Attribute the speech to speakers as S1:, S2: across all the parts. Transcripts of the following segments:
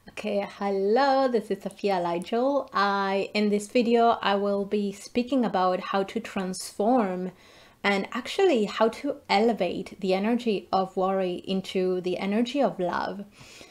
S1: Okay, hello, this is Sophia Ligel. In this video, I will be speaking about how to transform and actually how to elevate the energy of worry into the energy of love.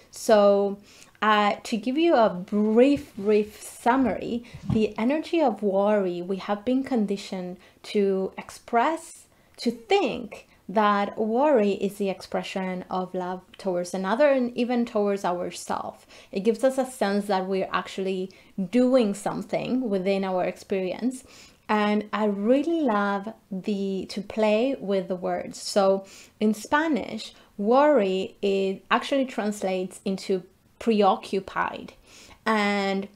S1: So, to give you a brief summary, the energy of worry, we have been conditioned to express, to think that worry is the expression of love towards another and even towards ourselves. It gives us a sense that we're actually doing something within our experience. And I really love to play with the words. So in Spanish, worry, it actually translates into preoccupied. And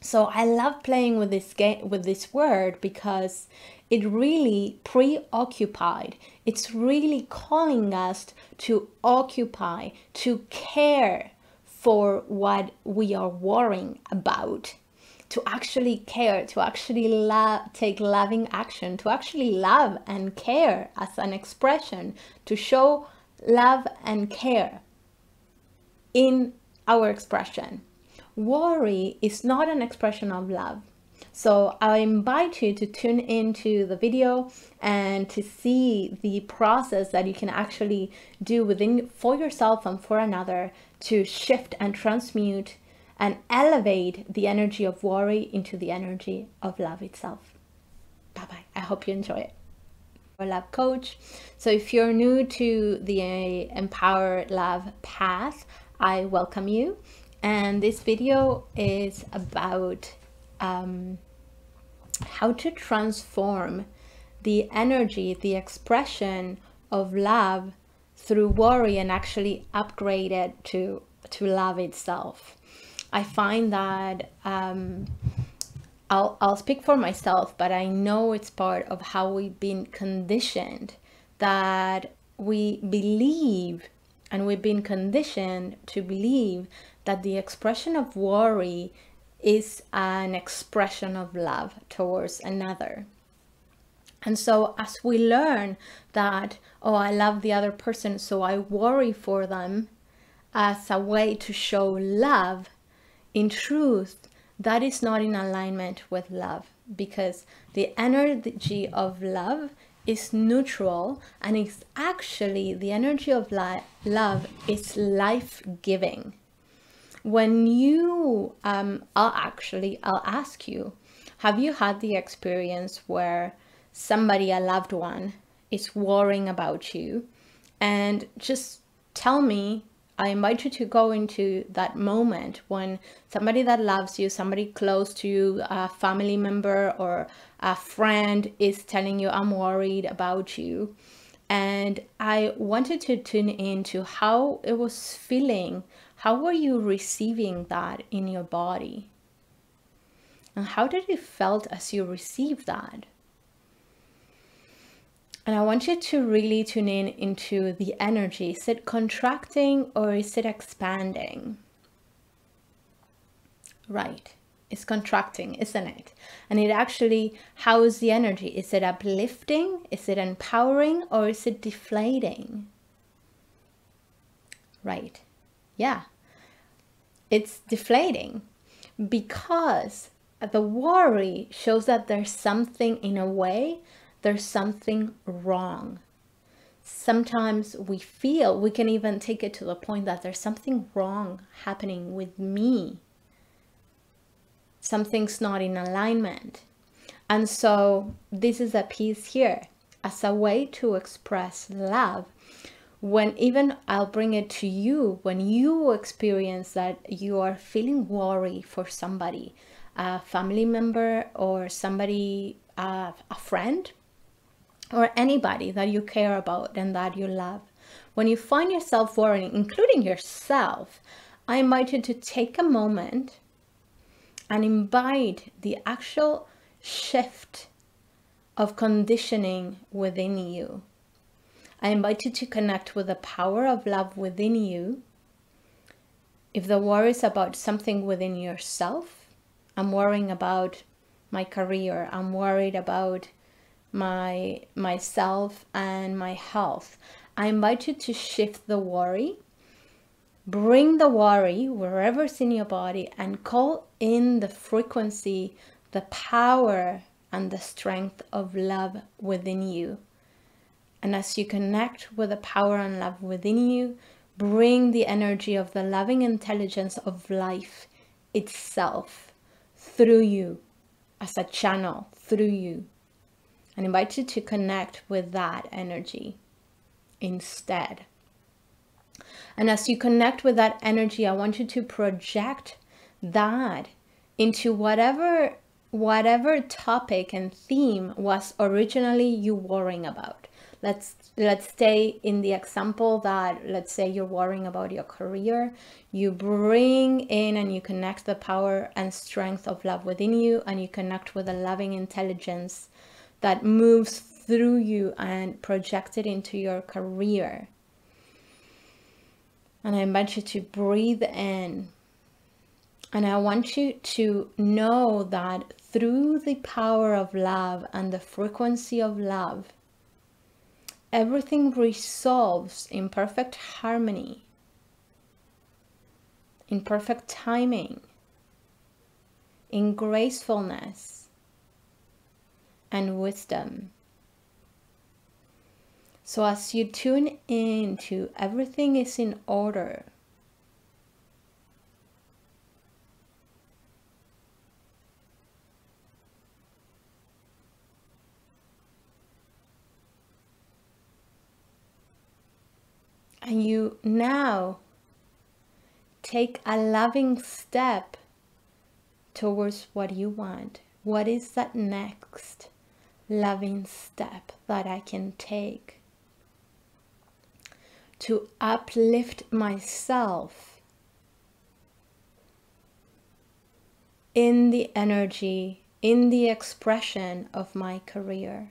S1: so I love playing with this word because it really preoccupied. It's really calling us to occupy, to care for what we are worrying about, to actually care, to actually take loving action, to actually love and care as an expression, to show love and care in our expression. Worry is not an expression of love. So I invite you to tune into the video and to see the process that you can actually do within for yourself and for another to shift and transmute and elevate the energy of worry into the energy of love itself. Bye-bye. I hope you enjoy it. Love coach. So if you're new to the Empower Love path, I welcome you. And this video is about how to transform the energy, the expression of love through worry and actually upgrade it to love itself. I find that I'll speak for myself, but I know it's part of how we've been conditioned, that we believe, and we've been conditioned to believe that the expression of worry is an expression of love towards another. And so as we learn that, oh, I love the other person, so I worry for them as a way to show love, in truth, that is not in alignment with love, because the energy of love is neutral, and it's actually the energy of love is life-giving. When you, I'll ask you, have you had the experience where somebody, a loved one, is worrying about you? And just tell me, I invite you to go into that moment when somebody that loves you, somebody close to you, a family member or a friend is telling you, I'm worried about you. And I wanted to tune into how it was feeling. How were you receiving that in your body? And how did it felt as you received that? And I want you to really tune in into the energy. Is it contracting or is it expanding? Right, it's contracting, isn't it? And it actually, how is the energy? Is it uplifting? Is it empowering? Or is it deflating? Right, yeah, it's deflating, because the worry shows that there's something, in a way, there's something wrong. Sometimes we can even take it to the point that there's something wrong happening with me. Something's not in alignment. And so this is a piece here as a way to express love. When even I'll bring it to you, when you experience that you are feeling worry for somebody, a family member or somebody, a friend, or anybody that you care about and that you love. When you find yourself worrying, including yourself, I invite you to take a moment and invite the actual shift of conditioning within you. I invite you to connect with the power of love within you. If the worry is about something within yourself, I'm worrying about my career, I'm worried about myself and my health, I invite you to shift the worry Bring the worry wherever's in your body and call in the frequency, the power, and the strength of love within you. And as you connect with the power and love within you, bring the energy of the loving intelligence of life itself through you, as a channel through you. And invite you to connect with that energy instead. And as you connect with that energy, I want you to project that into whatever topic and theme was originally you worrying about. Let's stay in the example that, let's say you're worrying about your career. You bring in and you connect the power and strength of love within you, and you connect with a loving intelligence that moves through you and project it into your career. And I invite you to breathe in. And I want you to know that through the power of love and the frequency of love, everything resolves in perfect harmony, in perfect timing, in gracefulness and wisdom. So as you tune into everything is in order, and you now take a loving step towards what you want. What is that next loving step that I can take to uplift myself in the energy, in the expression of my career?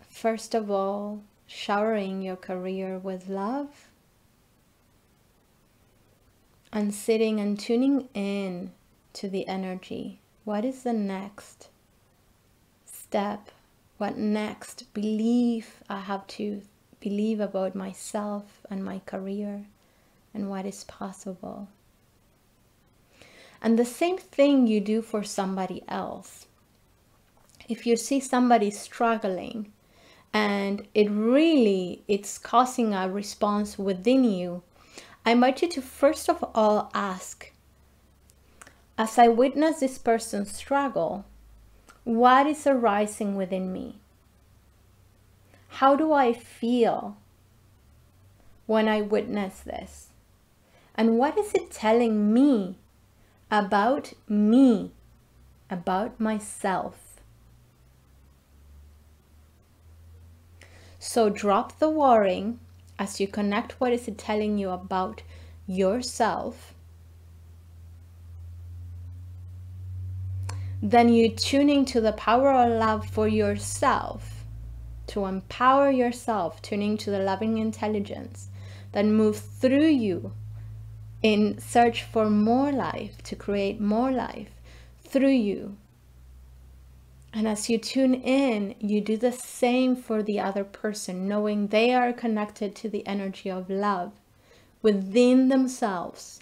S1: First of all, showering your career with love and sitting and tuning in to the energy. What is the next step? What next belief I have to believe about myself and my career and what is possible? And the same thing you do for somebody else. If you see somebody struggling, and it's causing a response within you, I invite you to first of all ask, as I witness this person struggle, what is arising within me? How do I feel when I witness this? And what is it telling me, about myself? So drop the worrying as you connect what is it telling you about yourself. Then you tuning to the power of love for yourself, to empower yourself, tuning to the loving intelligence that moves through you in search for more life, to create more life through you. And as you tune in, you do the same for the other person, knowing they are connected to the energy of love within themselves.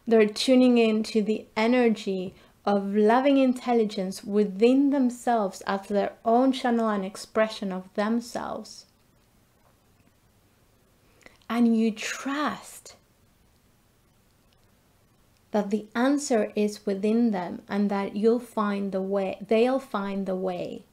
S1: They're tuning in to the energy of loving intelligence within themselves as their own channel and expression of themselves. And you trust that the answer is within them and that you'll find the way, they'll find the way.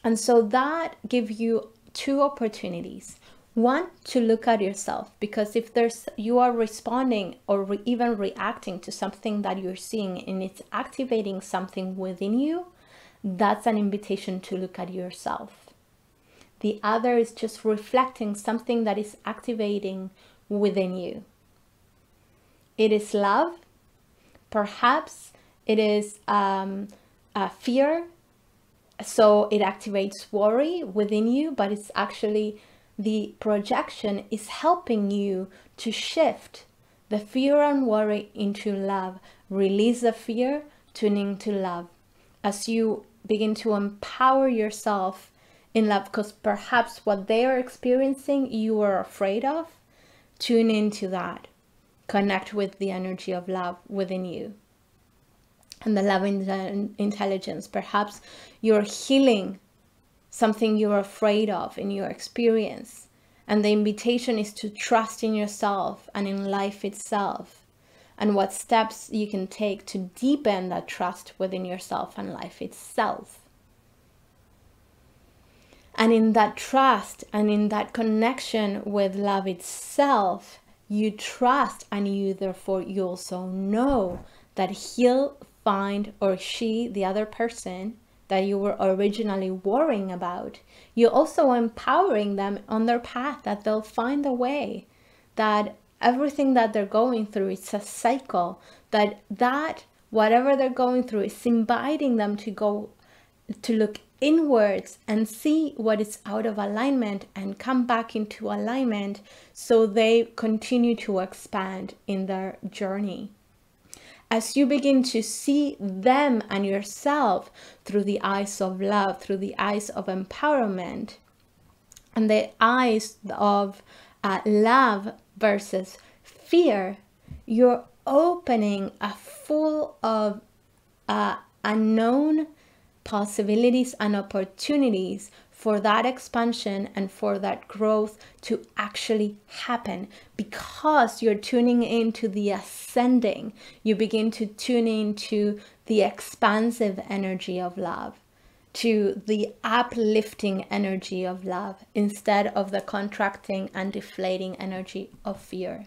S1: And so that gives you two opportunities. One, to look at yourself, because if you are responding or even reacting to something that you're seeing and it's activating something within you, that's an invitation to look at yourself. The other is just reflecting something that is activating within you. It is love, perhaps it is fear, so it activates worry within you, but it's actually the projection is helping you to shift the fear and worry into love. Release the fear, tuning to love. As you begin to empower yourself in love, because perhaps what they are experiencing you are afraid of. Tune into that. Connect with the energy of love within you and the love intelligence. Perhaps you're healing something you're afraid of in your experience, and the invitation is to trust in yourself and in life itself, and what steps you can take to deepen that trust within yourself and life itself. And in that trust and in that connection with love itself, you trust, and you therefore you also know that he'll find, or she, the other person that you were originally worrying about, you're also empowering them on their path, that they'll find a way, that everything that they're going through, it's a cycle, that whatever they're going through is inviting them to go to look inwards and see what is out of alignment and come back into alignment, so they continue to expand in their journey. As you begin to see them and yourself through the eyes of love, through the eyes of empowerment, and the eyes of love versus fear, you're opening a full of unknown possibilities and opportunities for that expansion and for that growth to actually happen, because you're tuning into the ascending. You begin to tune into the expansive energy of love, to the uplifting energy of love, instead of the contracting and deflating energy of fear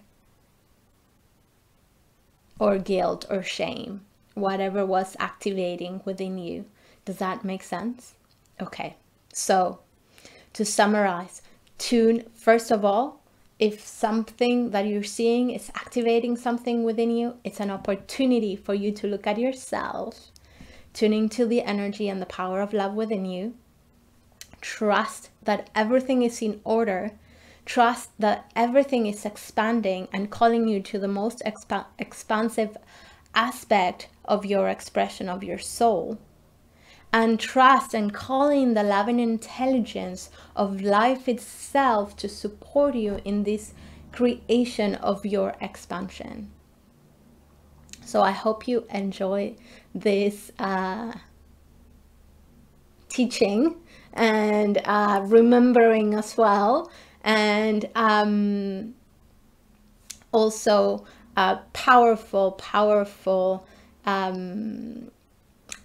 S1: or guilt or shame, whatever was activating within you. Does that make sense? Okay, so to summarize, tune, first of all, if something that you're seeing is activating something within you, it's an opportunity for you to look at yourself, tuning to the energy and the power of love within you. Trust that everything is in order. Trust that everything is expanding and calling you to the most expansive aspect of your expression of your soul. And trust and calling the loving intelligence of life itself to support you in this creation of your expansion. So I hope you enjoy this teaching and remembering as well, and also powerful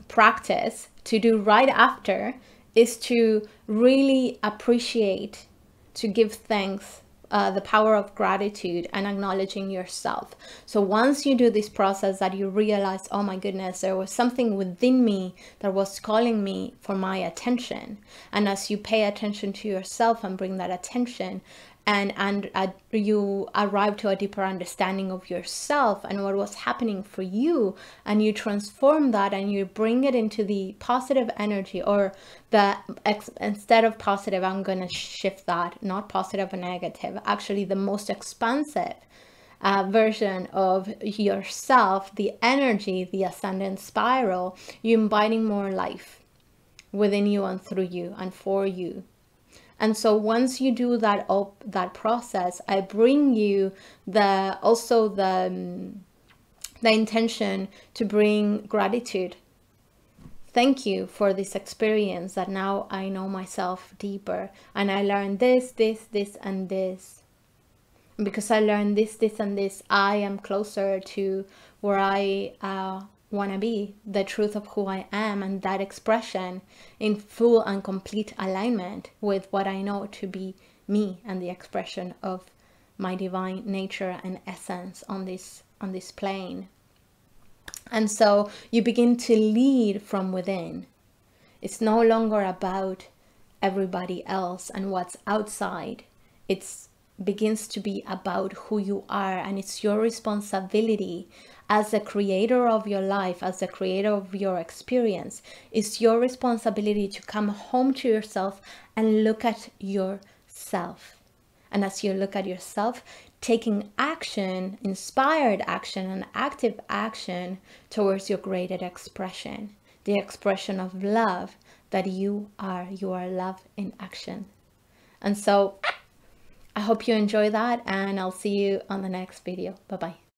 S1: practice to do right after is to really appreciate, to give thanks, the power of gratitude and acknowledging yourself. So once you do this process, that you realize, oh my goodness, there was something within me that was calling me for my attention. And as you pay attention to yourself and bring that attention, and you arrive to a deeper understanding of yourself and what was happening for you, and you transform that and you bring it into the positive energy, or instead of positive, I'm going to shift that, not positive or negative, actually the most expansive version of yourself, the energy, the ascendant spiral, you're inviting more life within you and through you and for you. And so once you do that process, I bring you the intention to bring gratitude. Thank you for this experience, that now I know myself deeper, and I learned this, and this. And because I learned this, and this, I am closer to where I want to be, the truth of who I am, and that expression in full and complete alignment with what I know to be me and the expression of my divine nature and essence on this plane. And so you begin to lead from within. It's no longer about everybody else and what's outside. It begins to be about who you are, and it's your responsibility as the creator of your life, as the creator of your experience. It's your responsibility to come home to yourself and look at yourself. And as you look at yourself, taking action, inspired action and active action towards your greater expression, the expression of love that you are. You are love in action. And so I hope you enjoy that, and I'll see you on the next video. Bye-bye.